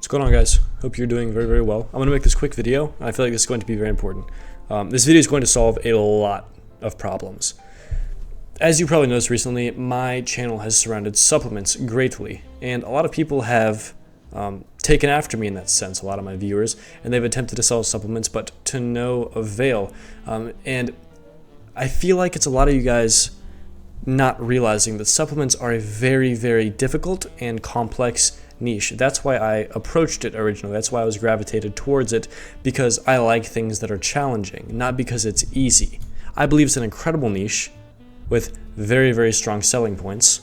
What's going on, guys? Hope you're doing very, very well. I'm going to make this quick video. I feel like this is going to be very important. This video is going to solve a lot of problems. As you probably noticed recently, my channel has surrounded supplements greatly, and a lot of people have taken after me in that sense, a lot of my viewers, and they've attempted to sell supplements, but to no avail. And I feel like it's a lot of you guys not realizing that supplements are a very, very difficult and complex niche. That's why I approached it originally. That's why I was gravitated towards it, because I like things that are challenging, not because it's easy. I believe it's an incredible niche with very, very strong selling points.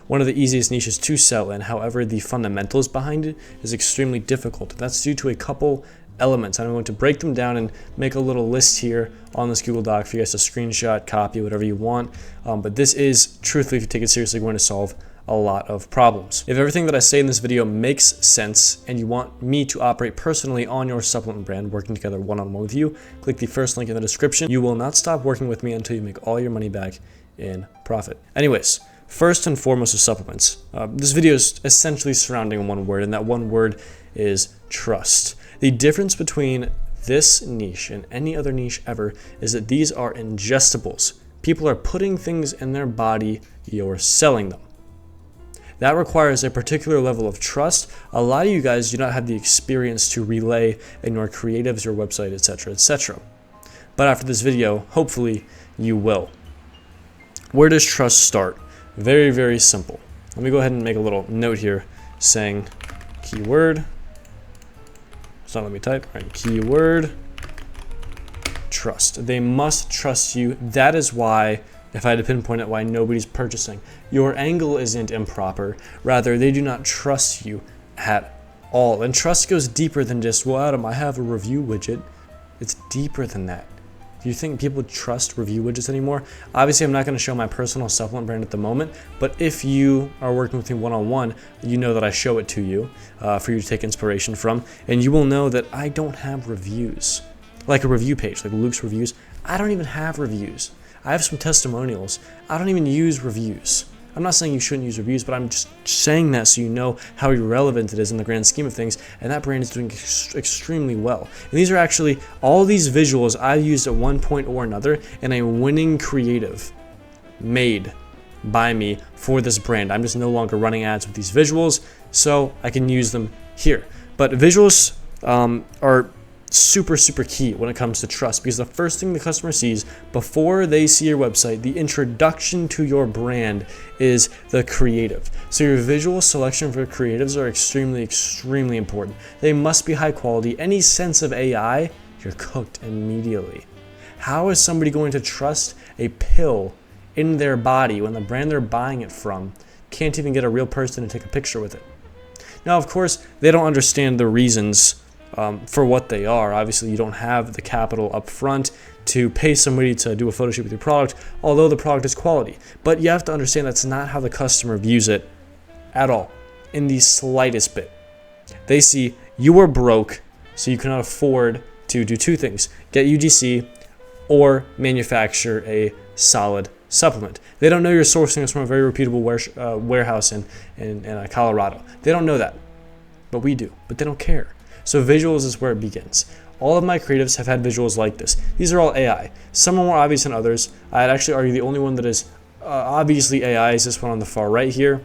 One of the easiest niches to sell in, however, the fundamentals behind it is extremely difficult. That's due to a couple elements. I'm going to break them down and make a little list here on this Google Doc for you guys to screenshot, copy, whatever you want. But this is, truthfully, if you take it seriously, going to solve a lot of problems. If everything that I say in this video makes sense and you want me to operate personally on your supplement brand, working together one-on-one with you, click the first link in the description. You will not stop working with me until you make all your money back in profit. Anyways, first and foremost with supplements. This video is essentially surrounding one word, and that one word is trust. The difference between this niche and any other niche ever is that these are ingestibles. People are putting things in their body, you're selling them. That requires a particular level of trust. A lot of you guys do not have the experience to relay in your creatives, your website, etc., etc. But after this video, hopefully you will. Where does trust start? Very, very simple. Let me go ahead and make a little note here saying keyword. It's not letting me type. All right, keyword trust. They must trust you. That is why, if I had to pinpoint it, why nobody's purchasing. Your angle isn't improper. Rather, they do not trust you at all. And trust goes deeper than just, well, Adam, I have a review widget. It's deeper than that. Do you think people trust review widgets anymore? Obviously, I'm not going to show my personal supplement brand at the moment, but if you are working with me one-on-one, you know that I show it to you for you to take inspiration from, and you will know that I don't have reviews. Like a review page, like Luke's reviews, I don't even have reviews. I have some testimonials. I don't even use reviews. I'm not saying you shouldn't use reviews, but I'm just saying that so you know how irrelevant it is in the grand scheme of things, and that brand is doing extremely well. And these are actually, all these visuals I've used at one point or another in a winning creative made by me for this brand. I'm just no longer running ads with these visuals, so I can use them here. But visuals are super key when it comes to trust, because the first thing the customer sees before they see your website, the introduction to your brand, is the creative. So your visual selection for creatives are extremely important. They must be high quality. Any sense of AI, you're cooked immediately. How is somebody going to trust a pill in their body when the brand they're buying it from can't even get a real person to take a picture with it? Now, of course, they don't understand the reasons for what they are. Obviously, you don't have the capital up front to pay somebody to do a photo shoot with your product, although the product is quality. But you have to understand that's not how the customer views it at all, in the slightest bit. They see you are broke, so you cannot afford to do two things: get UGC or manufacture a solid supplement. They don't know you're sourcing this from a very reputable warehouse in Colorado. They don't know that, but we do. But they don't care. So visuals is where it begins. All of my creatives have had visuals like this. These are all AI. Some are more obvious than others. I'd actually argue the only one that is obviously AI is this one on the far right here.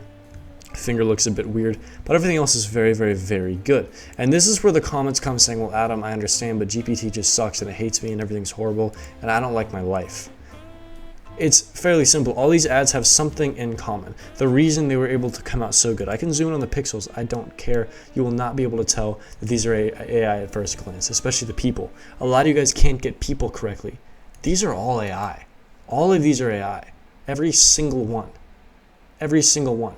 Finger looks a bit weird, but everything else is very good. And this is where the comments come saying, well, Adam, I understand, but GPT just sucks and it hates me and everything's horrible and I don't like my life. It's fairly simple. All these ads have something in common. The reason they were able to come out so good. I can zoom in on the pixels. I don't care. You will not be able to tell that these are AI at first glance, especially the people. A lot of you guys can't get people correctly. These are all AI. All of these are AI. Every single one. Every single one.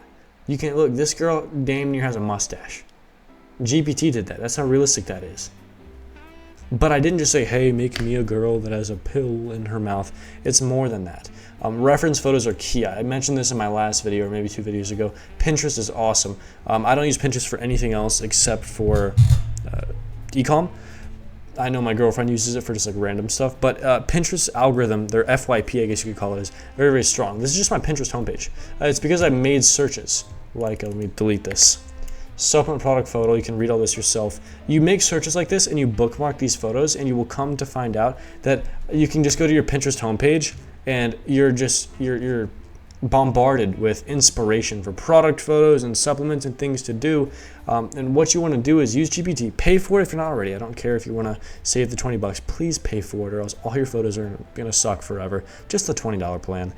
You can look, this girl damn near has a mustache. GPT did that. That's how realistic that is. But I didn't just say, hey, make me a girl that has a pill in her mouth. It's more than that. Reference photos are key. I mentioned this in my last video, or maybe 2 videos ago. Pinterest is awesome. I don't use Pinterest for anything else except for e-com. I know my girlfriend uses it for just like random stuff, but Pinterest algorithm, their FYP, I guess you could call it, is very strong. This is just my Pinterest homepage. It's because I made searches. Let me delete this. supplement product photo. You can read all this yourself. You make searches like this and you bookmark these photos, and you will come to find out that you can just go to your Pinterest homepage and you're bombarded with inspiration for product photos and supplements and things to do. And what you want to do is use GPT. Pay for it if you're not already. I don't care if you want to save the $20. Please pay for it, or else all your photos are going to suck forever. Just the $20 plan.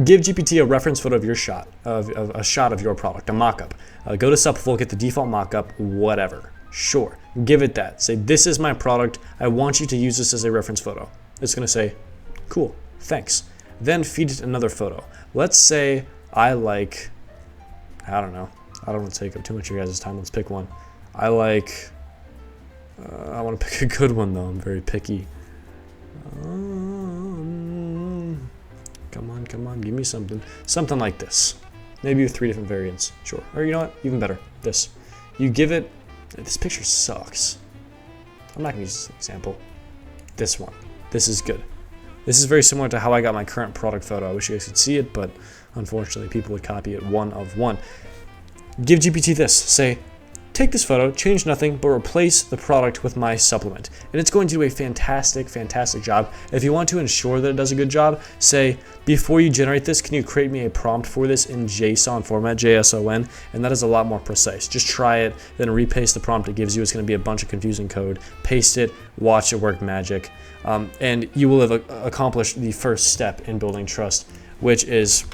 Give GPT a reference photo of your shot, of a shot of your product, a mock-up. Go to Supful, get the default mock-up, whatever. Sure, give it that. Say, this is my product. I want you to use this as a reference photo. It's going to say, cool, thanks. Then feed it another photo. Let's say I like, I don't know. I don't want to take up too much of your guys' time. Let's pick one. I want to pick a good one, though. I'm very picky. Come on, give me something. Something like this. Maybe with 3 different variants. Sure. Or you know what? Even better. This. You give it... This picture sucks. I'm not going to use this example. This one. This is good. This is very similar to how I got my current product photo. I wish you guys could see it, but unfortunately people would copy it one of one. Give GPT this. Say, take this photo, change nothing, but replace the product with my supplement. And it's going to do a fantastic, fantastic job. If you want to ensure that it does a good job, say, before you generate this, can you create me a prompt for this in JSON format, JSON, and that is a lot more precise. Just try it, then repaste the prompt it gives you. It's going to be a bunch of confusing code. Paste it, watch it work magic, and you will have accomplished the first step in building trust, which is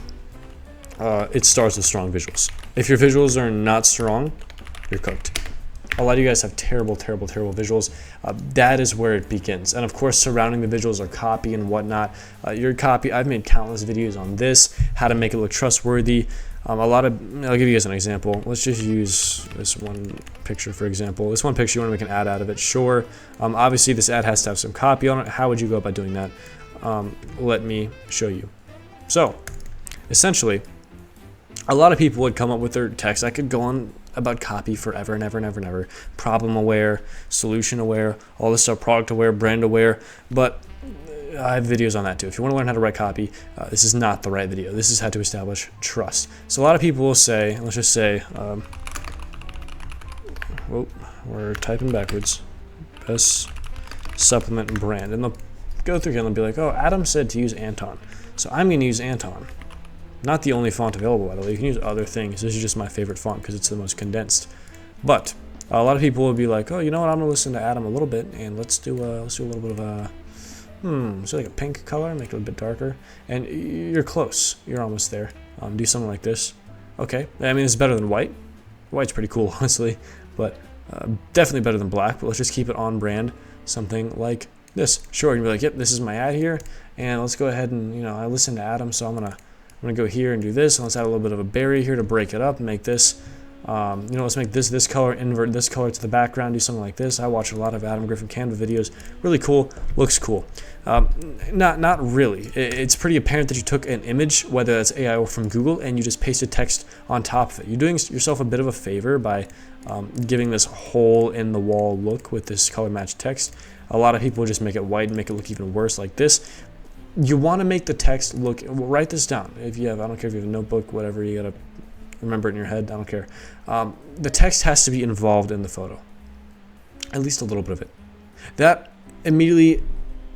it starts with strong visuals. If your visuals are not strong, you're cooked. A lot of you guys have terrible, terrible, terrible visuals. That is where it begins. And of course, surrounding the visuals are copy and whatnot. Your copy, I've made countless videos on this, how to make it look trustworthy. I'll give you guys an example. Let's just use this one picture, for example. This one picture, you want to make an ad out of it, sure. Obviously, this ad has to have some copy on it. How would you go about doing that? Let me show you. So, essentially, a lot of people would come up with their text. I could go on about copy forever and ever and ever and ever. Problem aware, solution aware, all this stuff, product aware, brand aware. But I have videos on that too. If you want to learn how to write copy, this is not the right video. This is how to establish trust. So a lot of people will say, let's just say, we're typing backwards. Best supplement brand. And they'll go through here and they'll be like, oh, Adam said to use Anton. So I'm going to use Anton. Not the only font available, by the way. You can use other things. This is just my favorite font because it's the most condensed. But a lot of people will be like, oh, you know what? I'm gonna listen to Adam a little bit, and let's do a little bit of a so like a pink color, make it a little bit darker. And you're close. You're almost there. Do something like this. Okay. I mean, it's better than white. White's pretty cool, honestly, but definitely better than black. But let's just keep it on brand. Something like this. Sure. And you're like, yep, this is my ad here, and let's go ahead and I listen to Adam, so I'm gonna go here and do this, and let's add a little bit of a berry here to break it up and make this, let's make this color, invert this color to the background, do something like this. I watch a lot of Adam Griffin Canva videos. Really cool, looks cool. Not really. It's pretty apparent that you took an image, whether that's AI or from Google, and you just pasted text on top of it. You're doing yourself a bit of a favor by giving this hole in the wall look with this color match text. A lot of people just make it white and make it look even worse like this. You want to make the text look, write this down. If you have, I don't care if you have a notebook, whatever, you got to remember it in your head, I don't care. The text has to be involved in the photo. At least a little bit of it. That immediately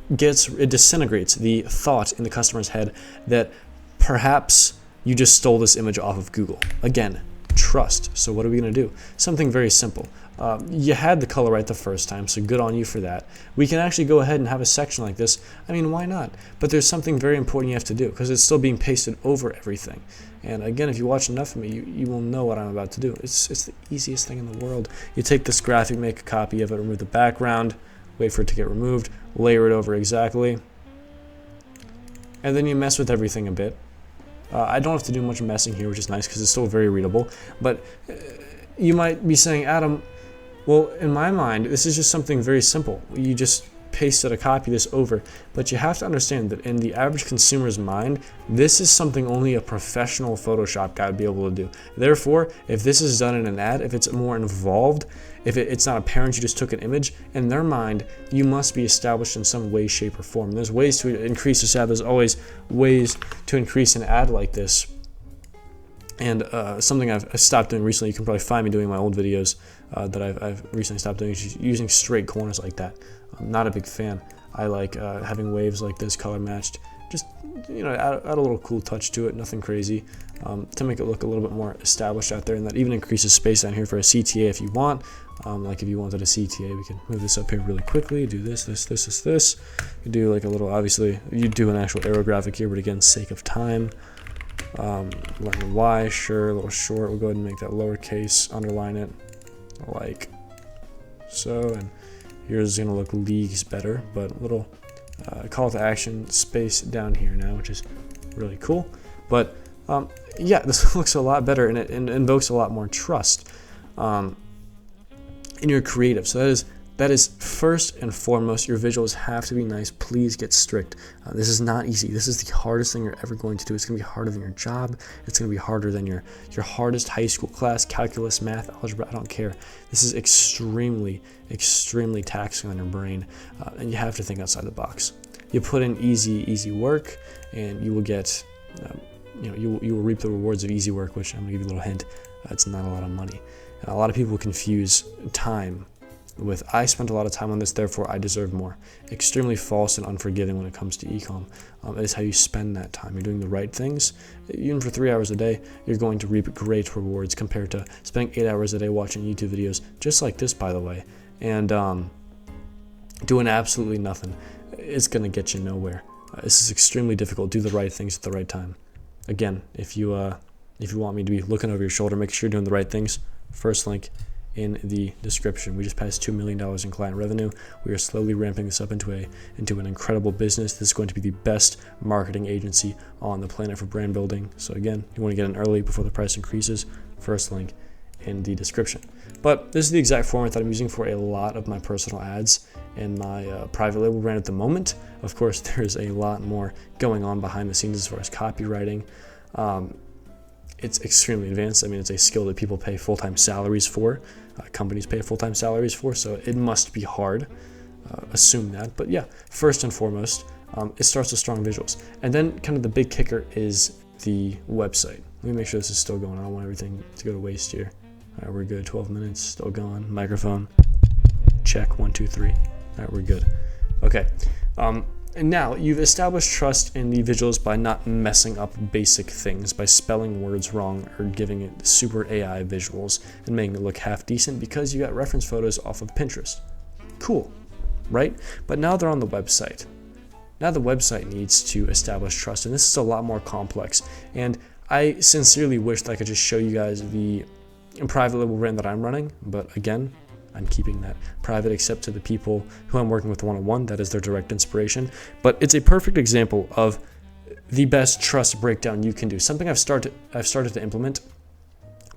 it disintegrates the thought in the customer's head that perhaps you just stole this image off of Google. Again, trust. So what are we going to do? Something very simple. You had the color right the first time, so good on you for that. We can actually go ahead and have a section like this. I mean, why not? But there's something very important you have to do because it's still being pasted over everything. And again, if you watch enough of me, you will know what I'm about to do. It's the easiest thing in the world. You take this graphic, make a copy of it, remove the background, wait for it to get removed, layer it over exactly, and then you mess with everything a bit. I don't have to do much messing here, which is nice because it's still very readable. But you might be saying, Adam, well, in my mind, this is just something very simple. You just pasted a copy of this over. But you have to understand that in the average consumer's mind, this is something only a professional Photoshop guy would be able to do. Therefore, if this is done in an ad, if it's more involved, if it's not apparent you just took an image, in their mind, you must be established in some way, shape, or form. There's ways to increase this ad. There's always ways to increase an ad like this. And something I've stopped doing recently, you can probably find me doing in my old videos that I've recently stopped doing, is using straight corners like that. I'm not a big fan. I like having waves like this, color matched. Just, add a little cool touch to it, nothing crazy, to make it look a little bit more established out there. And that even increases space down here for a CTA if you want. Like if you wanted a CTA, we can move this up here really quickly, do this. You do like a little, obviously, you do an actual arrow graphic here, but again, sake of time. Learn the Y, sure, a little short. We'll go ahead and make that lowercase, underline it like so, and yours is gonna look leagues better, but a little call to action space down here now, which is really cool. But yeah, this looks a lot better, and it invokes a lot more trust in your creative. So that is first and foremost. Your visuals have to be nice. Please get strict. This is not easy. This is the hardest thing you're ever going to do. It's going to be harder than your job. It's going to be harder than your hardest high school class, calculus, math, algebra. I don't care. This is extremely, extremely taxing on your brain, and you have to think outside the box. You put in easy work, and you will get, you will reap the rewards of easy work. Which I'm going to give you a little hint. It's not a lot of money. A lot of people confuse time with I spent a lot of time on this, therefore I deserve more. Extremely false and unforgiving when it comes to ecom. It is how you spend that time. You're doing the right things. Even for 3 hours a day, you're going to reap great rewards compared to spending 8 hours a day watching YouTube videos, just like this, by the way, and doing absolutely nothing. It's going to get you nowhere. This is extremely difficult. Do the right things at the right time. Again, if you want me to be looking over your shoulder, make sure you're doing the right things. First link in the description. We just passed $2 million in client revenue. We are slowly ramping this up into an incredible business. This is going to be the best marketing agency on the planet for brand building. So again, you want to get in early before the price increases. First link in the description. But this is the exact format that I'm using for a lot of my personal ads and my private label brand at the moment. Of course, there's a lot more going on behind the scenes as far as copywriting. It's extremely advanced. I mean, it's a skill that people pay full-time salaries for. Companies pay full-time salaries for, so it must be hard. Assume that. But yeah, first and foremost, it starts with strong visuals. And then kind of the big kicker is the website. Let me make sure this is still going. I don't want everything to go to waste here. All right, we're good. 12 minutes, still going. Microphone, check, 1, 2, 3. All right, we're good. Okay. And now you've established trust in the visuals by not messing up basic things, by spelling words wrong or giving it super AI visuals and making it look half decent because you got reference photos off of Pinterest. Cool, right? But now they're on the website. Now the website needs to establish trust, and this is a lot more complex. And I sincerely wish that I could just show you guys the private label brand that I'm running, but again, I'm keeping that private except to the people who I'm working with one-on-one. That is their direct inspiration. But it's a perfect example of the best trust breakdown you can do. Something I've started to implement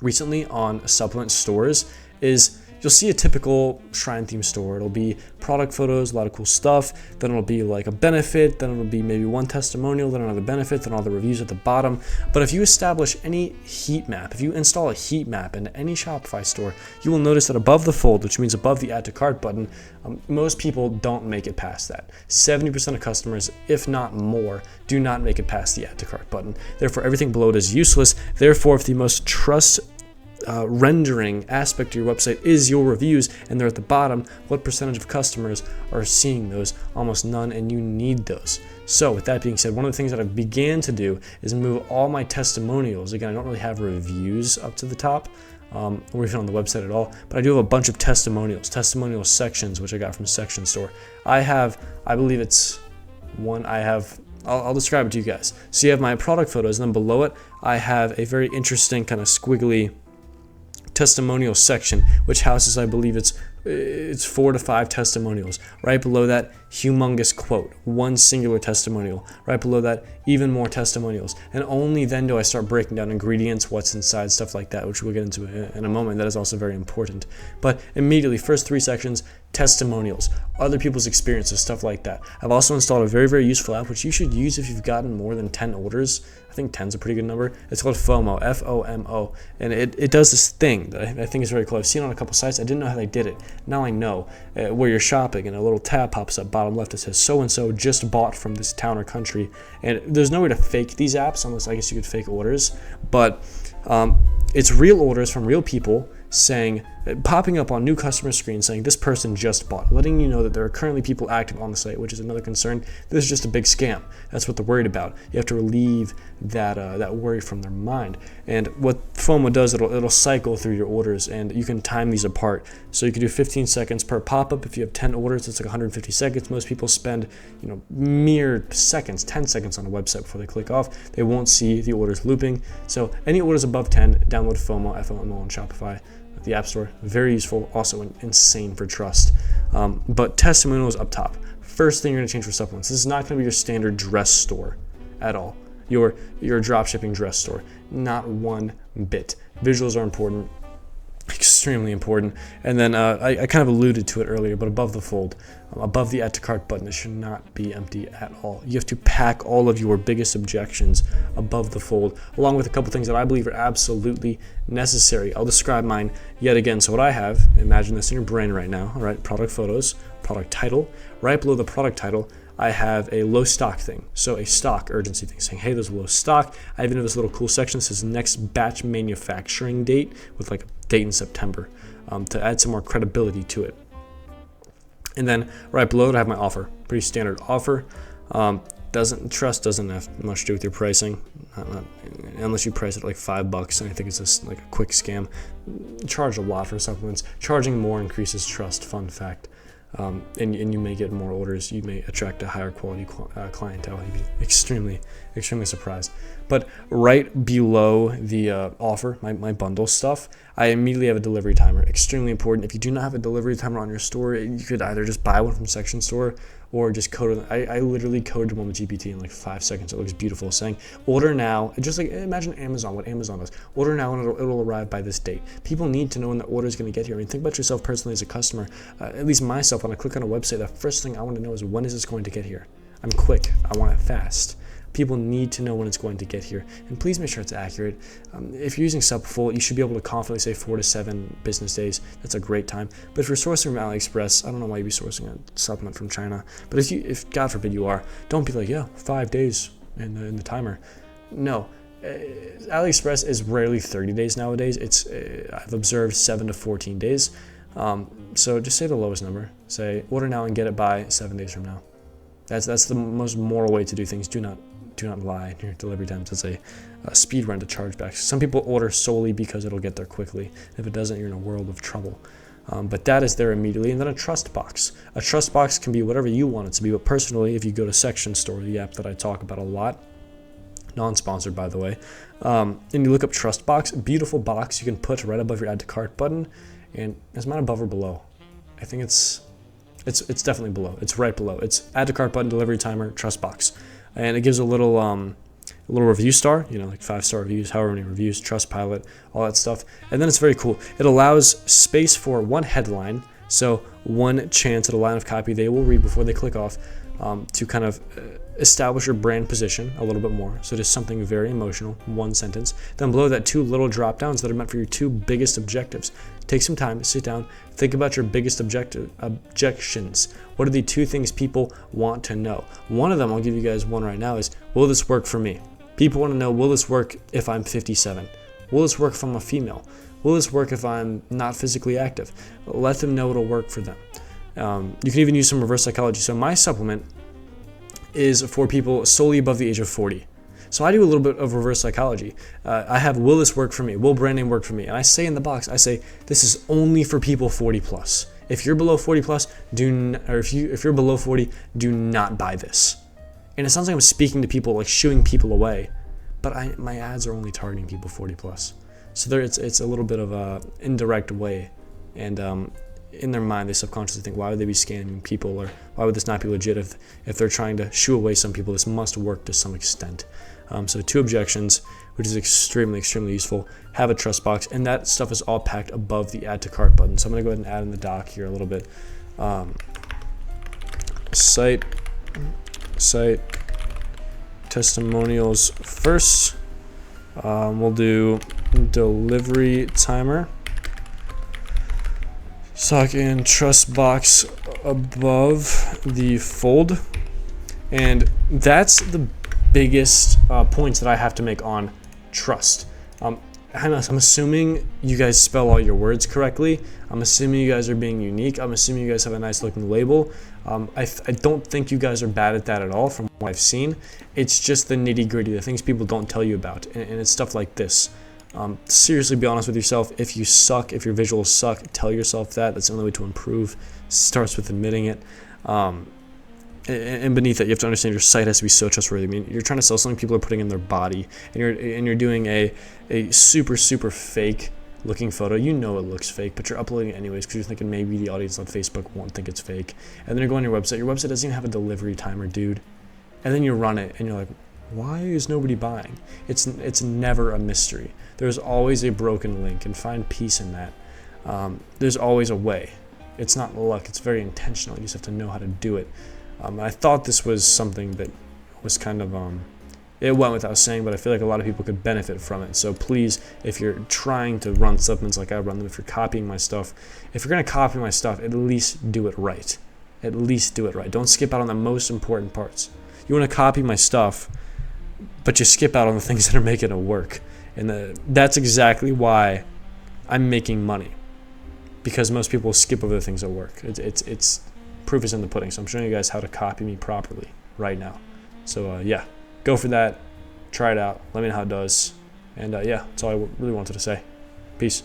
recently on supplement stores is you'll see a typical Shrine theme store. It'll be product photos, a lot of cool stuff. Then it'll be like a benefit. Then it'll be maybe one testimonial, then another benefit, then all the reviews at the bottom. But if you establish any heat map, if you install a heat map into any Shopify store, you will notice that above the fold, which means above the add to cart button, most people don't make it past that. 70% of customers, if not more, do not make it past the add to cart button. Therefore, everything below it is useless. Therefore, if the most trust rendering aspect of your website is your reviews and they're at the bottom, what percentage of customers are seeing those? Almost none, and you need those. So with that being said, one of the things that I began to do is move all my testimonials. Again, I don't really have reviews up to the top or even on the website at all, but I do have a bunch of testimonial sections, which I got from Section Store. I believe it's one, I'll describe it to you guys. So you have my product photos, and then below it I have a very interesting kind of squiggly testimonial section, which houses, I believe it's 4 to 5 testimonials. Right below that, humongous quote, one singular testimonial. Right below that, even more testimonials. And only then do I start breaking down ingredients, what's inside, stuff like that, which we'll get into in a moment. That is also very important. But immediately, first 3 sections, testimonials, other people's experiences, stuff like that. I've also installed a very, very useful app, which you should use if you've gotten more than 10 orders. I think 10 is a pretty good number. It's called FOMO, F-O-M-O, and it does this thing that I think is very cool. I've seen it on a couple sites. I didn't know how they did it. Now I know. Where you're shopping, and a little tab pops up bottom left that says so-and-so just bought from this town or country. And there's no way to fake these apps, unless I guess you could fake orders. But It's real orders from real people saying, popping up on new customer screens saying this person just bought, letting you know that there are currently people active on the site, which is another concern. This is just a big scam. That's what they're worried about. You have to relieve that worry from their mind. And what FOMO does, it'll cycle through your orders, and you can time these apart. So you can do 15 seconds per pop-up. If you have 10 orders, it's like 150 seconds. Most people spend mere seconds, 10 seconds on a website before they click off. They won't see the orders looping. So any orders above 10, download FOMO, FOMO on Shopify, the App Store. Very useful, also insane for trust. But testimonials up top. First thing you're going to change for supplements. This is not going to be your standard dress store at all. Your dropshipping dress store. Not one bit. Visuals are important, extremely important. And then I kind of alluded to it earlier, but above the fold, above the add to cart button, it should not be empty at all. You have to pack all of your biggest objections above the fold, along with a couple things that I believe are absolutely necessary. I'll describe mine yet again. So what I have, imagine this in your brain right now, all right? Product photos, product title. Right below the product title, I have a low stock thing, so a stock urgency thing saying, hey, there's low stock. I even have this little cool section that says next batch manufacturing date with like a date in September to add some more credibility to it. And then right below it, I have my offer, pretty standard offer. Trust doesn't have much to do with your pricing, unless you price it like $5, and I think it's just like a quick scam. Charge a lot for supplements. Charging more increases trust, fun fact. And you may get more orders. You may attract a higher quality clientele. You'd be extremely surprised. But right below the offer, my bundle stuff, I immediately have a delivery timer. Extremely important. If you do not have a delivery timer on your store, you could either just buy one from Section Store or just code it. I literally coded one with GPT in like 5 seconds. It looks beautiful, saying order now. Just like imagine Amazon, what Amazon does. Order now and it'll arrive by this date. People need to know when the order is going to get here. I mean, think about yourself personally as a customer. At least myself, when I click on a website, the first thing I want to know is when is this going to get here? I'm quick. I want it fast. People need to know when it's going to get here, and please make sure it's accurate. If you're using Subfull, you should be able to confidently say 4 to 7 business days. That's a great time. But if you're sourcing from AliExpress, I don't know why you'd be sourcing a supplement from China. But if God forbid you are, don't be like, yeah, 5 days in the timer. No, AliExpress is rarely 30 days nowadays. It's I've observed 7 to 14 days. So just say the lowest number. Say order now and get it by 7 days from now. That's the most moral way to do things. Do not lie in your delivery times. It's a speed run to chargebacks. Some people order solely because it'll get there quickly. If it doesn't, you're in a world of trouble. But that is there immediately. And then a trust box. A trust box can be whatever you want it to be. But personally, if you go to Section Store, the app that I talk about a lot, non-sponsored by the way, and you look up trust box, beautiful box you can put right above your add to cart button. And is mine above or below? I think it's definitely below. It's right below. It's add to cart button, delivery timer, trust box. And it gives a little review star, like 5-star reviews, however many reviews, Trustpilot, all that stuff. And then it's very cool. It allows space for one headline, so one chance at a line of copy they will read before they click off, to kind of establish your brand position a little bit more. So just something very emotional, one sentence. Then below that, 2 little drop downs that are meant for your 2 biggest objectives. Take some time to sit down, think about your biggest objections. What are the 2 things people want to know? One of them, I'll give you guys one right now, is will this work for me? People want to know, will this work if I'm 57? Will this work if I'm a female? Will this work if I'm not physically active? Let them know it'll work for them. You can even use some reverse psychology. So my supplement is for people solely above the age of 40. So I do a little bit of reverse psychology. I have, will this work for me? Will brand name work for me? And I say in the box, I say, this is only for people 40 plus. If you're below 40 plus, if you're below 40, do not buy this. And it sounds like I'm speaking to people, like shooing people away, but my ads are only targeting people 40 plus. So it's a little bit of a indirect way, and in their mind, they subconsciously think, why would they be scamming people, or why would this not be legit if they're trying to shoo away some people? This must work to some extent. So 2 objections, which is extremely useful. Have a trust box, and that stuff is all packed above the add to cart button. So I'm going to go ahead and add in the doc here a little bit. Site testimonials first. We'll do delivery timer. Stock and trust box above the fold. And that's the biggest points that I have to make on trust. I'm assuming you guys spell all your words correctly. I'm assuming you guys are being unique. I'm assuming you guys have a nice looking label. I don't think you guys are bad at that at all from what I've seen. It's just the nitty gritty, the things people don't tell you about. And it's stuff like this. Seriously, be honest with yourself. If you suck, if your visuals suck, tell yourself that. That's the only way to improve. Starts with admitting it. And beneath that, you have to understand your site has to be so trustworthy. I mean, you're trying to sell something people are putting in their body, and you're doing a super fake looking photo. You know it looks fake, but you're uploading it anyways because you're thinking maybe the audience on Facebook won't think it's fake. And then you're going to your website. Your website doesn't even have a delivery timer, dude. And then you run it, and you're like, why is nobody buying? It's never a mystery. There's always a broken link, and find peace in that. There's always a way. It's not luck. It's very intentional. You just have to know how to do it. I thought this was something that was kind of, it went without saying, but I feel like a lot of people could benefit from it. So please, if you're trying to run supplements like I run them, if you're copying my stuff, if you're going to copy my stuff, at least do it right. At least do it right. Don't skip out on the most important parts. You want to copy my stuff, but you skip out on the things that are making it work. And that's exactly why I'm making money, because most people skip over the things that work. It's proof is in the pudding. So I'm showing you guys how to copy me properly right now. So yeah, go for that. Try it out. Let me know how it does. And yeah, that's all I really wanted to say. Peace.